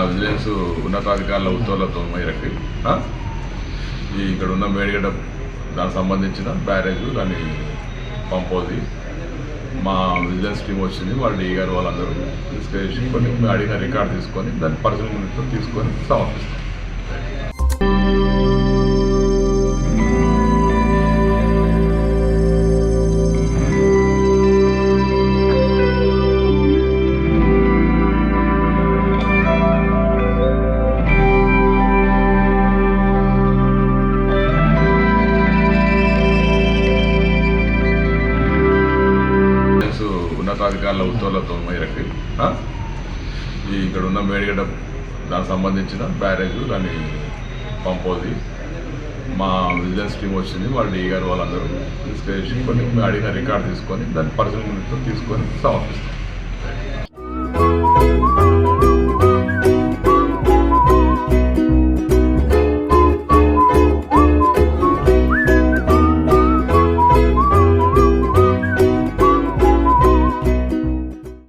Vigilance ఉన్నతాధికారుల ఉత్తర్వులతో మేరకు ఇక్కడ ఉన్న మేడిగడ్డ దానికి సంబంధించిన బ్యారేజ్ దాన్ని పంపోది మా విజిలెన్స్ టీం వచ్చింది. వాళ్ళ డీ గారు వాళ్ళందరూ తీసుకెళ్ళి కొన్ని అడిగిన రికార్డు తీసుకొని దాన్ని పరిశీలన తీసుకొని సమర్పిస్తాం. ఉన్నతాధికారుల ఉత్తర్వులతో మేరకు ఇక్కడ ఉన్న మేడిగడ్డ దానికి సంబంధించిన బ్యారేజ్ దాన్ని పంపోది మా విజిలెన్స్ టీం వచ్చింది. వాళ్ళ డీ గారు వాళ్ళందరూ తీసుకెళ్ళి కొన్ని అడిగిన రికార్డు తీసుకొని దాన్ని పరిశీలన తీసుకొని సమర్పిస్తాం.